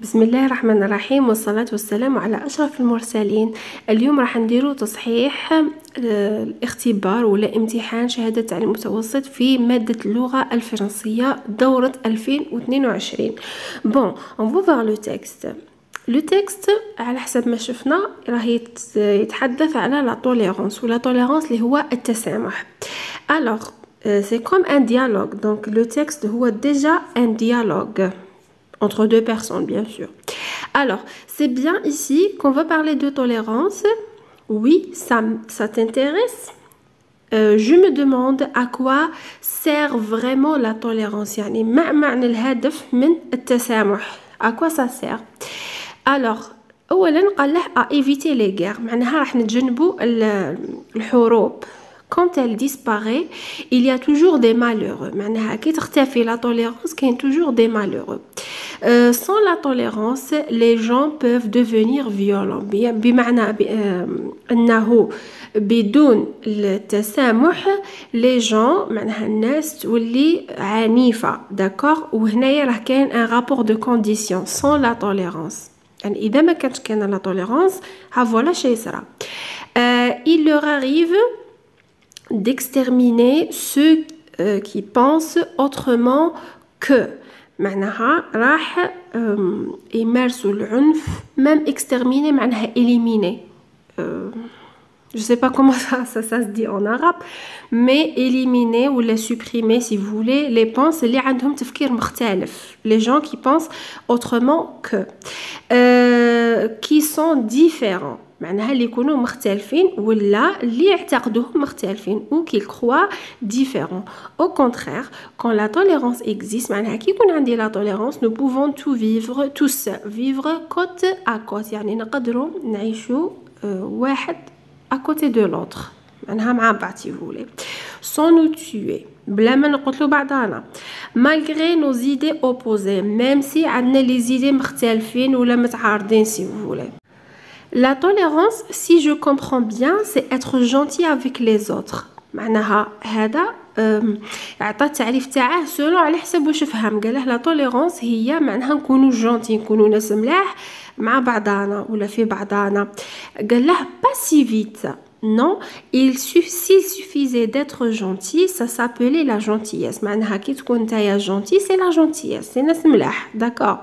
بسم الله الرحمن الرحيم، والصلاة والسلام على أشرف المرسلين. اليوم راح نديرو تصحيح الاختبار ولا امتحان شهادة التعليم المتوسط في مادة اللغة الفرنسية دورة 2022. Bon, on va voir le texte. Le texte على حسب ما شفنا راه يتحدث على la tolérance ولا tolérance اللي هو التسامح. Alors, c'est comme un dialogue. Donc le texte هو déjà un dialogue entre deux personnes, bien sûr. Alors, c'est bien ici qu'on va parler de tolérance. Oui, ça t'intéresse? Je me demande à quoi sert vraiment la tolérance. يعني ما معنى الهدف من التسامح؟ À quoi ça sert? Alors, أولا قال له à éviter les guerres. معناها راح نتجنبوا الحروب. Quand elle disparaît, il y a toujours des malheureux. معناها كي تختفي la tolérance, كاين toujours des malheureux. Sans la tolérance, les gens peuvent devenir violents. بمعنى أنه بدون التسامح les gens معناها الناس تولي عنيفة. d'accord. وهنايا راه كاين un rapport de condition. Sans la tolérance, يعني إذا ما كانش كاين la tolérance, ها فوالا شي يصرى. Il leur arrive d'exterminer ceux qui pensent autrement que. معناها راح يمارسوا العنف. même exterminer معناها éliminer. Je sais pas comment ça se dit en arabe, mais éliminer ou les supprimer si vous voulez les pensées اللي عندهم تفكير مختلف. les gens qui pensent autrement que qui sont différents. معناها اللي يكونوا مختلفين ولا اللي يعتقدوهم مختلفين ou qu'ils croient différents. Au contraire, quand la tolérance existe, معناها كي يكون عندي la tolérance, nous pouvons tout vivre, tous vivre côte à côte. يعني نقدروا نعيشوا واحد à côté de l'autre. معناها مع بعض si vous voulez. Sans nous tuer. بلا ما نقتلوا بعضنا. Malgré nos idées opposées, même si عندنا les idées مختلفين ولا متعارضين si vous voulez. La tolérance, si je comprends bien, c'est être gentil avec les autres. معناها هذا عطى التعريف تاعه سولو على حسب واش فهم. قاله لا tolérance هي معناها نكونوا جونتي، نكونوا ناس ملاح مع بعضنا ولا في بعضنا. قال له pas si vite. Non, s'il suffisait d'être gentil, ça s'appelait la gentillesse. معناها كي تكون نتايا gentil, c'est la gentillesse, c'est ناس ملاح. d'accord.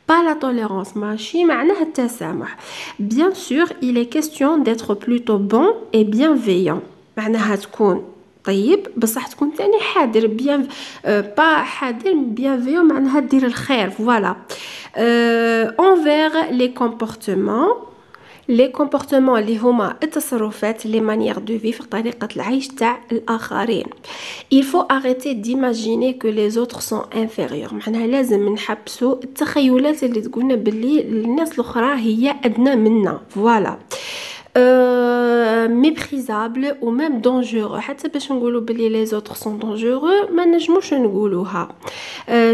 pas la tolérance, ماشي معناها التسامح. bien sûr, il est question d'être plutôt bon et bienveillant. معناها تكون طيب بصح تكون تاني حاضر. bien pas حاضر bienveillant معناها دير الخير. voilà. envers les comportements اللي هما التصرفات les manières de vivre طريقة العيش تاع الآخرين. il faut arrêter d'imaginer que les autres sont inférieurs. معناها لازم نحبسوا التخيلات اللي تقولنا باللي الناس الأخرى هي أدنى منا. voilà. méprisable ou même dangereux. حتى باش نقولوا باللي les autres sont dangereux ما نجموش نقولوها.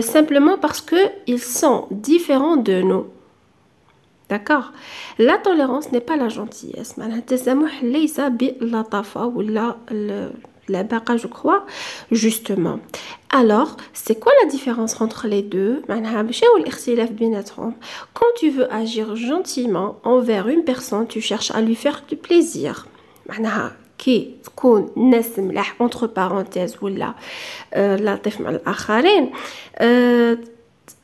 simplement parce que ils sont différents de nous. d'accord. la tolérance n'est pas la gentillesse. معناها التسامح ليس باللطافة ولا la baqa, je crois, justement. Alors, c'est quoi la différence entre les deux? Quand tu veux agir gentiment envers une personne, tu cherches à lui faire du plaisir. كي تكون ناس ملاح entre parenthèses ولا لطيف مع الآخرين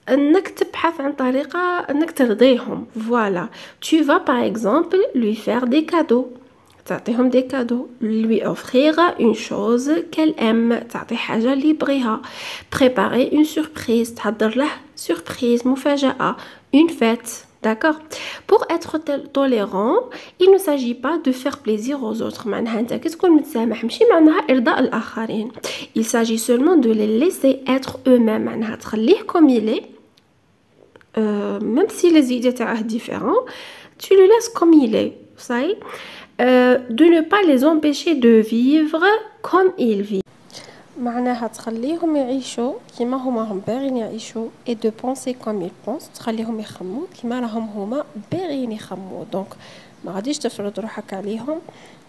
انك تبحث عن طريقة انك ترضيهم. voilà. tu vas par exemple lui faire des cadeaux. تعطيهم des cadeaux. lui offrir une chose qu'elle aime. تعطي حاجة اللي يبغيها. préparer une surprise. تحضر له surprise مفاجأة. une fête. d'accord. pour être tolérant, il ne s'agit pas de faire plaisir aux autres. معناها انت كي تكون متسامح ماشي معناها إرضاء الآخرين. il s'agit seulement de les laisser être eux-mêmes. معناها تخليه comme il est. même si les idées تاعه différents, tu le laisses comme il est. صحيح. de ne pas les empêcher de vivre comme ils vivent. معناها تخليهم يعيشوا كيما هم باغيين يعيشوا et de penser comme ils pensent. تخليهم يخموا كيما راهم هما باغيين يخموا. دونك ما غاديش تفرض روحك عليهم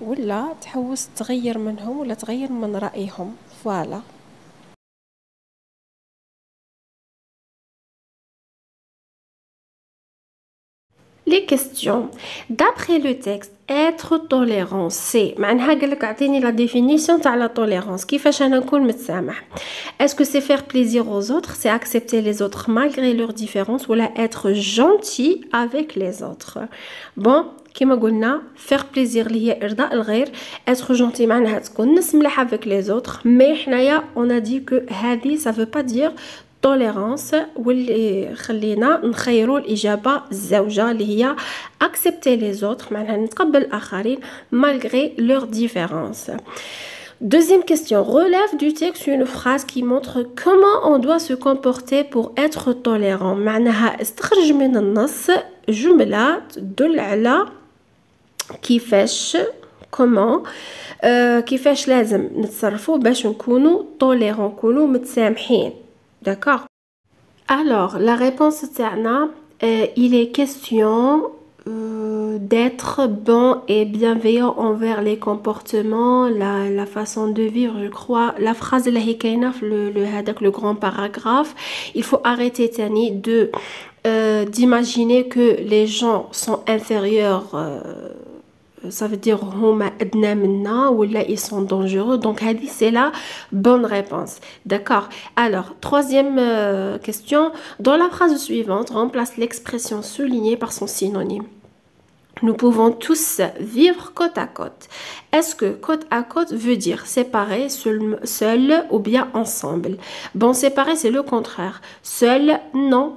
ولا تحوس تغير منهم ولا تغير من رأيهم. فوالا. Les questions. D'après le texte, être tolérant, c'est معناها قال لك اعطيني la définition تاع la tolérance. كيفاش انا نكون متسامح. Est-ce que c'est faire plaisir aux autres, c'est accepter les autres malgré leurs différences ou là être gentil avec les autres. Bon, كما قلنا faire plaisir اللي هي إرضاء الغير, être gentil معناها تكون نسمح avec les autres, mais حنايا on a dit que هذه ça veut pas dire tolérance واللي خلينا نخيروا الإجابة الزوجة اللي هي accepter les autres معناها نتقبل الآخرين malgré leurs différences. Deuxième question, relève du texte une phrase qui montre comment on doit se comporter pour être tolérant. معناها استخرج من النص جملة تدل على كيفاش comment كيفاش لازم نتصرفوا باش نكونوا tolérant نكونوا متسامحين. D'accord. Alors, la réponse تاعنا il est question d'être bon et bienveillant envers les comportements, la façon de vivre, je crois. La phrase اللي هي كاينه في le grand paragraphe, il faut arrêter تاني de d'imaginer que les gens sont inférieurs ça veut dire هما أدنى منا ولا ils sont dangereux. Donc هذه c'est la bonne réponse. D'accord. Alors, troisième question. Dans la phrase suivante, remplace l'expression soulignée par son synonyme. Nous pouvons tous vivre côte à côte. Est-ce que côte à côte veut dire séparé, seul ou bien ensemble? Bon, séparé c'est le contraire. Seul, non.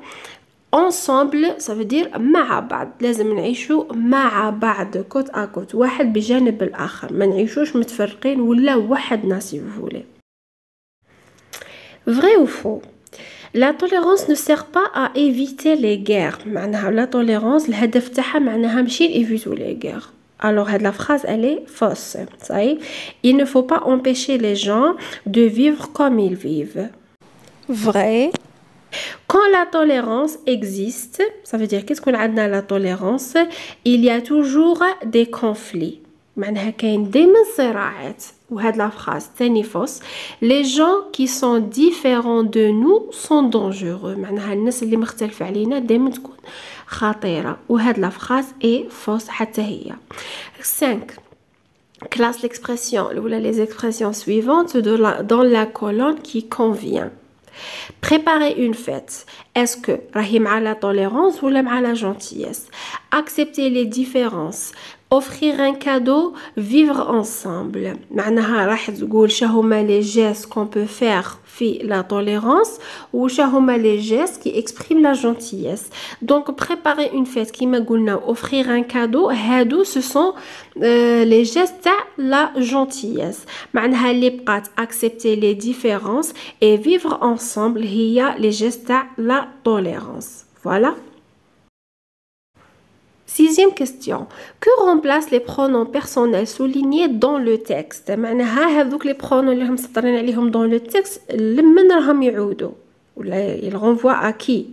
ensemble ça veut dire مع بعض لازم نعيشوا مع بعض كوت à côte واحد بجانب الآخر ما نعيشوش متفرقين ولا وحدنا si vous voulez. Vrai ou faux? La tolérance ne sert pas à éviter les guerres. معناها la tolérance الهدف تاعها معناها ماشي éviter les guerres. Alors la phrase elle est fausse. Ça y est, il ne faut pas empêcher les gens de vivre comme ils vivent. Vrai. Quand la tolérance existe, ça veut dire qu'est-ce qu'on a dans la tolérance? Il y a toujours des conflits. معناها كاين دايما صراعات. وهاد la phrase تاني fausse. Les gens qui sont différents de nous sont dangereux. معناها الناس اللي مختلفة علينا دايما تكون خطيرة. وهاد la phrase est fausse حتى هي. 5. Classe l'expression ou les expressions suivantes dans la colonne qui convient. Préparer une fête. Est-ce que راهي مع la tolérance ou مع la gentillesse? Accepter les différences. Offrir un cadeau, vivre ensemble. معناها راح تقول شهما les gestes qu'on peut faire في la tolérance ou شهما les gestes qui expriment la gentillesse. Donc préparer une fête كيما قلنا offrir un cadeau هادو ce sont les gestes تاع la gentillesse. معناها اللي بقات accepter les différences et vivre ensemble هي les gestes تاع la tolérance. Voilà. Sixième question. Que remplacent les pronoms personnels soulignés dans le texte? معناها هذوك les pronoms اللي هم مسطرين عليهم dans le texte لمن راهم يعودوا ولا ils renvoient à qui?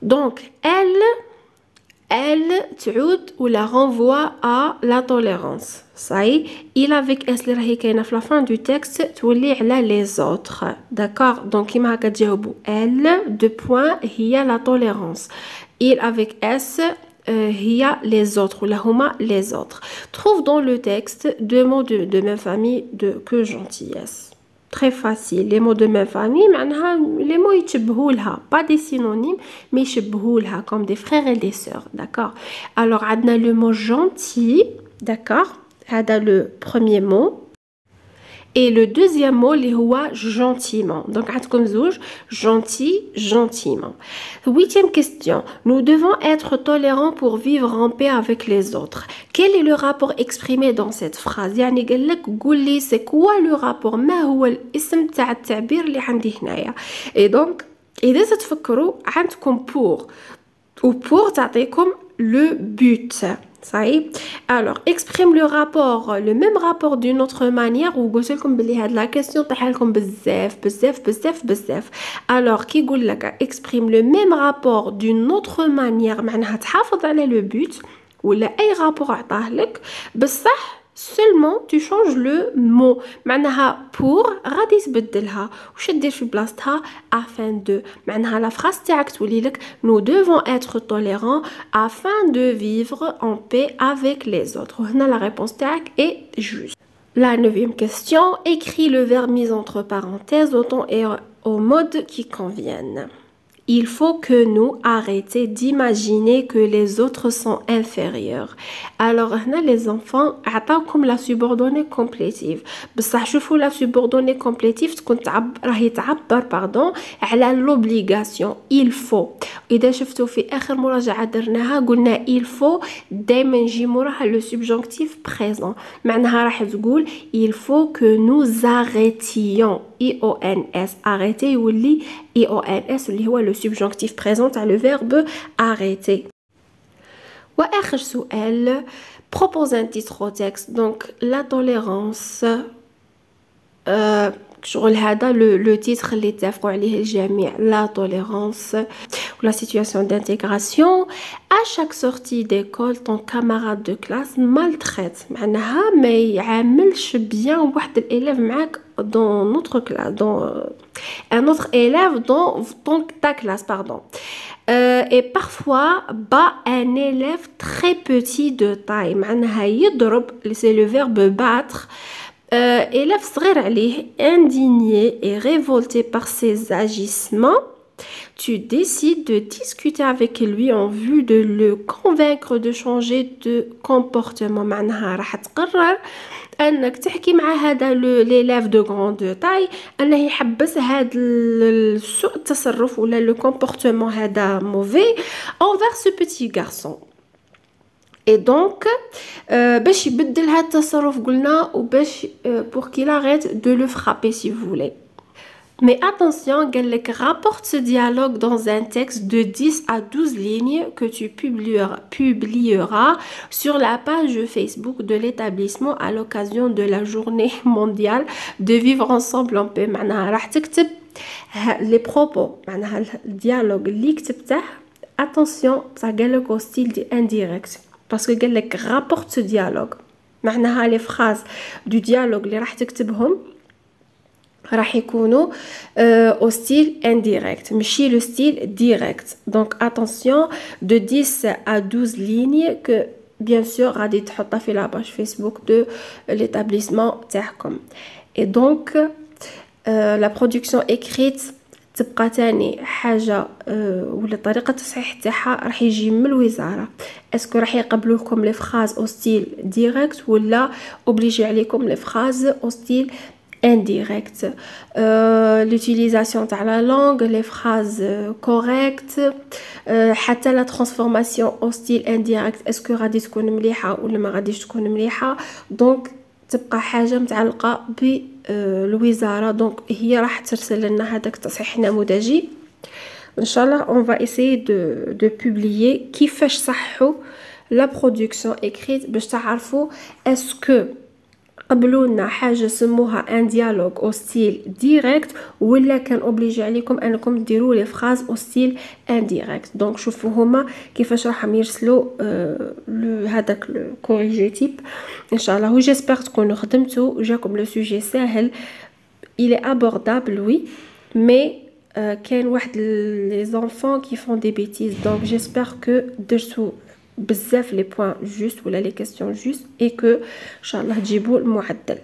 Donc elle تعود ولا renvoie à la tolérance. Ça y est, il avec s اللي راهي كاينه في la fin du texte تولي على les autres. D'accord. Donc كيما هكا تجاوبوا elle deux points هي la tolérance. Il avec s هي les autres ou la huma les autres. Trouve dans le texte deux mots de même famille de que gentillesse. Très facile. Les mots de même famille, les mots يتشبهوا لها, pas des synonymes, mais يتشبهوا لها comme des frères et des sœurs, d'accord? Alors, عندنا le mot gentil, d'accord? هذا le premier mot. Et le deuxième mot اللي هو gentiment. Donc عندكم زوج gentil, gentiment. Huitième question. Nous devons être tolérants pour vivre en paix avec les autres. Quel est le rapport exprimé dans cette phrase? يعني قال لك قول لي c'est quoi le rapport؟ ما هو الاسم تاع التعبير اللي عندي هنايا؟ Et donc إذا تتفكروا عندكم pour ou pour تعطيكم le but. Ça y est. Alors, exprime le rapport, le même rapport d'une autre manière ou قلت لكم بلي هاد la question تحالكم بزاف. Alors, كي يقول لك exprime le même rapport d'une autre manière معناها تحافظ على le but ولا أي rapport عطاه لك بصح seulement tu changes le mot معناها pour غادي تبدلها وش دير في بلاصتها afin de معناها la phrase تاعك تولي لك nous devons être tolérants afin de vivre en paix avec les autres هنا la réponse تاعك est juste. La 9e question, écris le verbe mis entre parenthèses au ton et au mode qui conviennent. Il faut que nous arrêtions d'imaginer que les autres sont inférieurs. Alors, les enfants, comme la subordonnée complétive. بصح شوفوا la subordonnée complétive تكون راهي تعبر pardon على l'obligation. Il faut. إذا شفتوا في آخر مراجعة درناها قلنا il faut دايما نجي موراها le subjonctif présent. معناها راح تقول il faut que nous arrêtions. IONS arrêter يولي IONS اللي هو le subjonctif présent à le verbe arrêter. وآخر سؤال propose un titre au texte donc la tolérance شغل هذا le titre اللي اتفقوا عليه الجميع la tolérance ou la situation d'intégration. À chaque sortie d'école ton camarade de classe maltraite معناها ما يعاملش bien واحد الélève معاك dans notre classe dans un autre élève dans ta classe pardon et parfois bat un élève très petit de taille معناها يضرب c'est le verbe battre. Élève صغير عليه indigné et révolté par ses agissements, tu décides de discuter avec lui en vue de le convaincre de changer de comportement. معناها راح تقرر انك تحكي مع هذا l'élève de grande taille انه يحبس هذا سوء التصرف ولا le comportement هذا mauvais envers ce petit garçon. Et donc, باش يبدل هذا التصرف قلنا وباش pour qu'il arrête de le frapper si vous voulez. Mais attention, قال لك rapporte ce dialogue dans un texte de 10 à 12 lignes que tu publieras sur la page Facebook de l'établissement à l'occasion de la journée mondiale de vivre ensemble en paix. معناها راح تكتب les propos معناها الديالوج اللي كتبته attention بصح قال لك au style indirect. Parce que قال لك rapporte ce dialogue معناها les phrases du dialogue اللي راح تكتبهم راح يكونوا au style indirect ماشي le style direct. Donc attention de 10 à 12 lignes que bien sûr غادي تحطها في la page Facebook de l'établissement تاعكم. Et donc la production écrite تبقى تاني حاجة ولا طريقة تصحيح تاعها راح يجي من الوزارة. اسكو راح يقبلوا لكم لي فراز او ستيل ديريكت ولا اوبليجي عليكم لي فراز او ستيل indirect. L'utilisation تاع la langue, les phrases correctes, حتى la transformation au style indirect اسكو غادي تكون مليحة ولا ما غاديش تكون مليحة. دونك تبقى حاجة متعلقة بالوزارة دونك هي راح ترسل لنا هذاك التصحيح النموذجي. ان شاء الله on va essayer de publier كيفاش صحوا la production écrite باش تعرفوا اسكو قبلوا لنا حاجه سموها ان ديالوج او ستيل ديريكت ولا كان اوبليجي عليكم انكم ديروا لي فراز او ستيل انديريكت. دونك شوفوا هما كيفاش راهم يرسلوا هذاك الكوريجي تيب ان شاء الله. وجيسبر تكونوا خدمتوا جاكم لو سوجي ساهل il est abordable oui mais كاين واحد لي زونفون qui font des bêtises donc j'espère que درتوا بزاف لي بوين جوست ولا لي كيسيون جوست et que ان شاء الله تجيبوا المعدل.